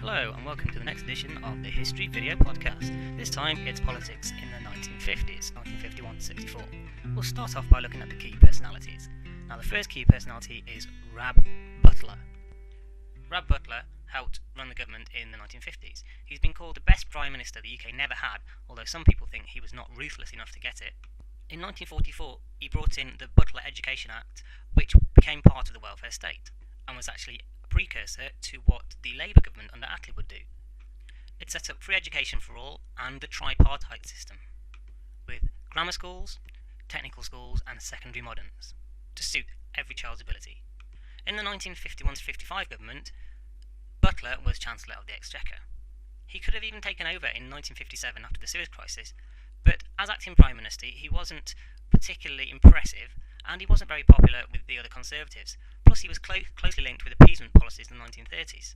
Hello and welcome to the next edition of the History Video Podcast. This time it's politics in the 1950s, 1951 to 64. We'll start off by looking at the key personalities. Now the first key personality is Rab Butler. Rab Butler helped run the government in the 1950s. He's been called the best Prime Minister the UK never had, although some people think he was not ruthless enough to get it. In 1944 he brought in the Butler Education Act, which became part of the welfare state, and was actually precursor to what the Labour government under Attlee would do. It set up free education for all and the tripartite system, with grammar schools, technical schools and secondary moderns, to suit every child's ability. In the 1951-55 government, Butler was Chancellor of the Exchequer. He could have even taken over in 1957 after the Suez Crisis, but as acting Prime Minister he wasn't particularly impressive, and he wasn't very popular with the other Conservatives. Plus he was closely linked with appeasement policies in the 1930s.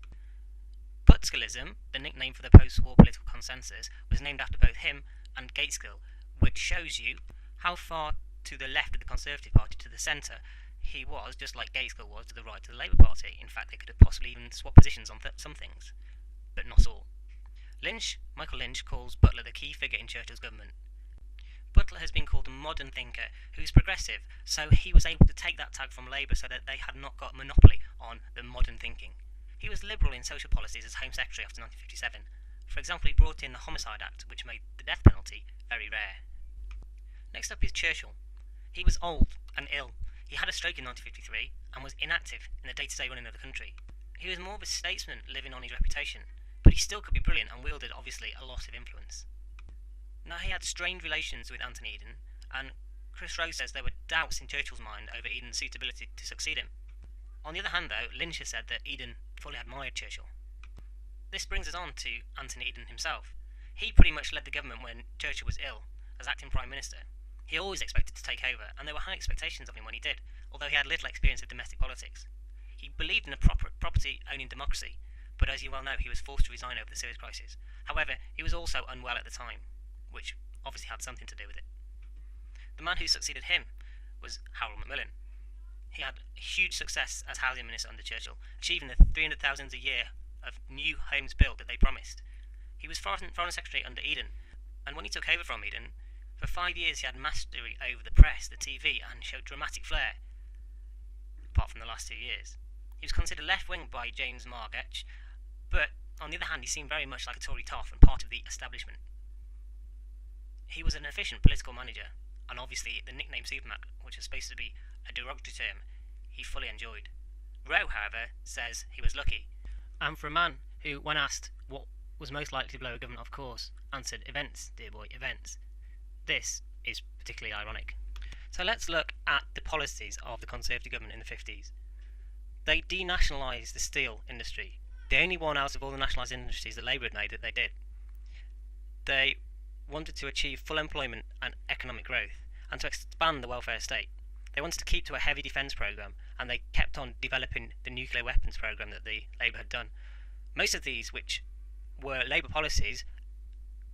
Butskillism, the nickname for the post-war political consensus, was named after both him and Gateskill, which shows you how far to the left of the Conservative Party to the centre he was, just like Gateskill was to the right of the Labour Party. In fact, they could have possibly even swapped positions on some things, but not all. Michael Lynch calls Butler the key figure in Churchill's government. Butler has been called a modern thinker who's progressive, so he was able to take that tag from Labour so that they had not got a monopoly on the modern thinking. He was liberal in social policies as Home Secretary after 1957. For example, he brought in the Homicide Act, which made the death penalty very rare. Next up is Churchill. He was old and ill. He had a stroke in 1953 and was inactive in the day-to-day running of the country. He was more of a statesman living on his reputation, but he still could be brilliant and wielded, obviously, a lot of influence. Now, he had strained relations with Anthony Eden, and Chris Rose says there were doubts in Churchill's mind over Eden's suitability to succeed him. On the other hand, though, Lynch has said that Eden fully admired Churchill. This brings us on to Anthony Eden himself. He pretty much led the government when Churchill was ill, as acting Prime Minister. He always expected to take over, and there were high expectations of him when he did, although he had little experience of domestic politics. He believed in a property-owning democracy, but as you well know, he was forced to resign over the Suez Crisis. However, he was also unwell at the time, which obviously had something to do with it. The man who succeeded him was Harold Macmillan. He had huge success as housing minister under Churchill, achieving the 300,000 a year of new homes built that they promised. He was Foreign Secretary under Eden, and when he took over from Eden, for 5 years he had mastery over the press, the TV, and showed dramatic flair, apart from the last 2 years. He was considered left-wing by James Margetch, but on the other hand he seemed very much like a Tory toff and part of the establishment. He was an efficient political manager, and obviously the nickname Supermac, which was supposed to be a derogatory term, he fully enjoyed. Rowe, however, says he was lucky, and for a man who, when asked what was most likely to blow a government off course, answered events, dear boy, events. This is particularly ironic. So let's look at the policies of the Conservative government in the 50s. They denationalised the steel industry, the only one out of all the nationalised industries that Labour had made that they did. They wanted to achieve full employment and economic growth, and to expand the welfare state. They wanted to keep to a heavy defence programme, and they kept on developing the nuclear weapons programme that the Labour had done. Most of these, which were Labour policies,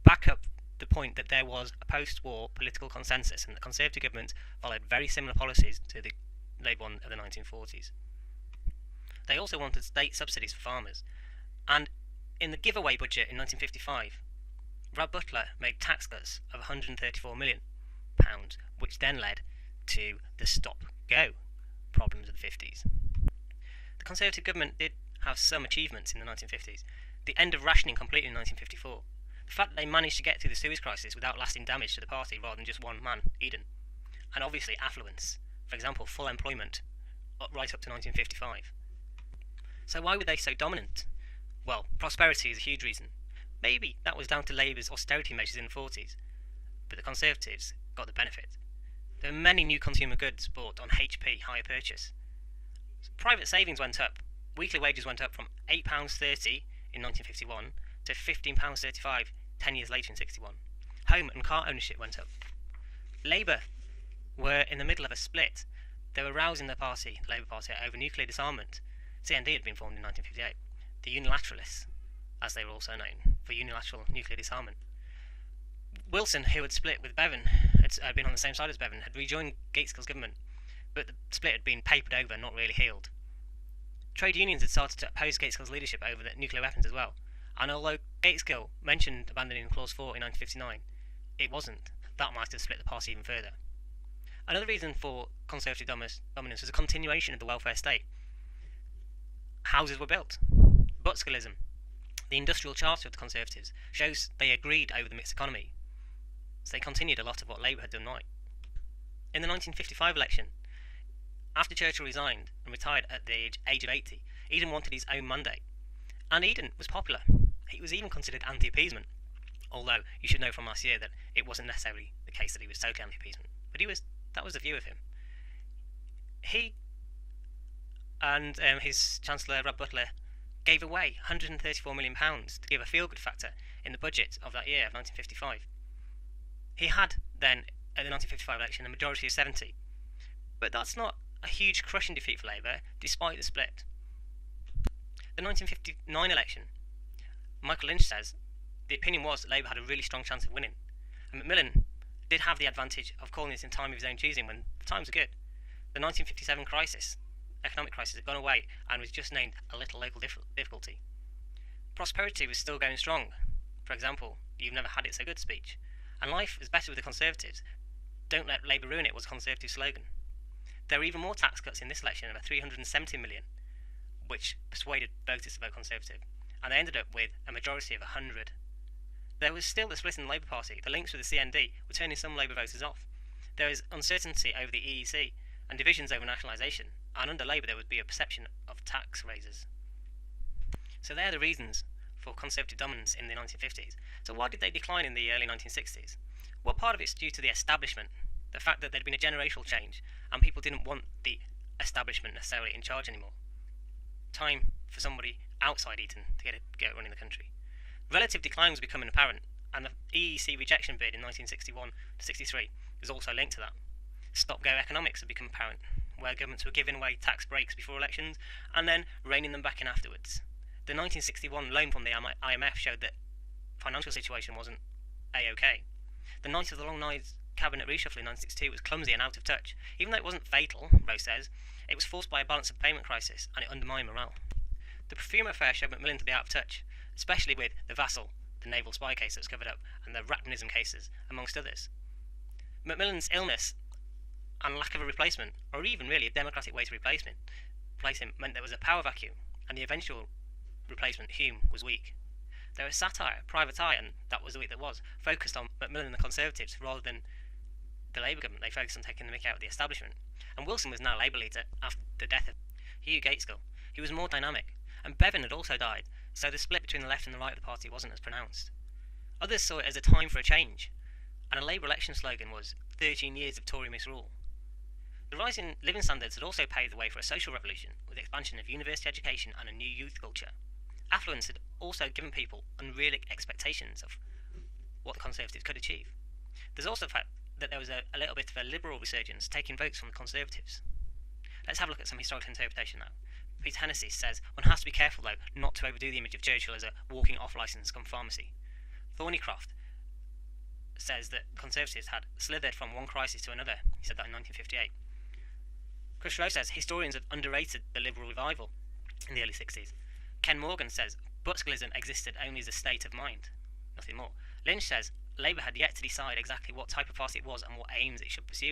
back up the point that there was a post-war political consensus, and the Conservative government followed very similar policies to the Labour one of the 1940s. They also wanted state subsidies for farmers, and in the giveaway budget in 1955, Rab Butler made tax cuts of £134 million, which then led to the stop-go problems of the 50s. The Conservative government did have some achievements in the 1950s. The end of rationing completed in 1954. The fact that they managed to get through the Suez Crisis without lasting damage to the party rather than just one man, Eden. And obviously affluence. For example, full employment, right up to 1955. So why were they so dominant? Well, prosperity is a huge reason. Maybe that was down to Labour's austerity measures in the 40s, but the Conservatives got the benefit. There were many new consumer goods bought on HP hire purchase. So private savings went up. Weekly wages went up from £8.30 in 1951 to £15.35 10 years later in 61. Home and car ownership went up. Labour were in the middle of a split. They were rousing the Labour Party, over nuclear disarmament. CND had been formed in 1958. The Unilateralists, as they were also known, for unilateral nuclear disarmament. Wilson, who had split with Bevan, had been on the same side as Bevan, had rejoined Gateskill's government, but the split had been papered over, not really healed. Trade unions had started to oppose Gateskill's leadership over the nuclear weapons as well, And although Gateskill mentioned abandoning Clause 4 in 1959, it wasn't. That might have split the party even further. Another reason for Conservative dominance was a continuation of the welfare state. Houses were built. Butskillism, the industrial charter of the Conservatives, shows they agreed over the mixed economy, so they continued a lot of what Labour had done right. In the 1955 election, after Churchill resigned and retired at the age of 80, Eden wanted his own mandate, and Eden was popular. He was even considered anti-appeasement, although you should know from last year that it wasn't necessarily the case that he was totally anti-appeasement, but that was the view of him. He and his Chancellor, Rob Butler, gave away £134 million to give a feel-good factor in the budget of that year of 1955. He had then, at the 1955 election, a majority of 70, but that's not a huge crushing defeat for Labour, despite the split. The 1959 election, Michael Lynch says, the opinion was that Labour had a really strong chance of winning, and Macmillan did have the advantage of calling this in time of his own choosing when the times were good. The 1957 economic crisis had gone away and was just named a little local difficulty. Prosperity was still going strong. For example, "You've never had it so good" speech. And life is better with the Conservatives. "Don't let Labour ruin it" was a Conservative slogan. There were even more tax cuts in this election of £370 million, which persuaded voters to vote Conservative, and they ended up with a majority of 100. There was still the split in the Labour Party. The links with the CND were turning some Labour voters off. There was uncertainty over the EEC and divisions over nationalisation, and under Labour there would be a perception of tax raises. So they are the reasons for Conservative dominance in the 1950s. So why did they decline in the early 1960s? Well, part of it's due to the establishment, the fact that there'd been a generational change, and people didn't want the establishment necessarily in charge anymore. Time for somebody outside Eton to get running the country. Relative decline was becoming apparent, and the EEC rejection bid in 1961 to 63 was also linked to that. Stop-go economics had become apparent, where governments were giving away tax breaks before elections and then reining them back in afterwards. The 1961 loan from the IMF showed that financial situation wasn't A-OK. The night of the Long Knives cabinet reshuffle in 1962 was clumsy and out of touch. Even though it wasn't fatal, Rose says, it was forced by a balance of payment crisis, and it undermined morale. The Perfumer affair showed Macmillan to be out of touch, especially with the Vassal, the naval spy case that was covered up, and the Ratmanism cases, amongst others. Macmillan's illness and lack of a replacement, or even really a democratic way to replace him, meant there was a power vacuum, and the eventual replacement, Hume, was weak. There was satire, Private Eye, and that was the week that was, focused on Macmillan and the Conservatives rather than the Labour government. They focused on taking the mick out of the establishment. And Wilson was now Labour leader after the death of Hugh Gateskill. He was more dynamic, and Bevan had also died, so the split between the left and the right of the party wasn't as pronounced. Others saw it as a time for a change, and a Labour election slogan was 13 years of Tory misrule. The rise in living standards had also paved the way for a social revolution, with the expansion of university education and a new youth culture. Affluence had also given people unrealistic expectations of what the Conservatives could achieve. There's also the fact that there was a little bit of a liberal resurgence, taking votes from the Conservatives. Let's have a look at some historical interpretation now. Peter Hennessy says, one has to be careful, though, not to overdo the image of Churchill as a walking off-licence come pharmacy. Thornycroft says that Conservatives had slithered from one crisis to another. He said that in 1958. Chris Rowe says historians have underrated the liberal revival in the early 60s. Ken Morgan says Butskillism existed only as a state of mind, nothing more. Lynch says Labour had yet to decide exactly what type of party it was and what aims it should pursue.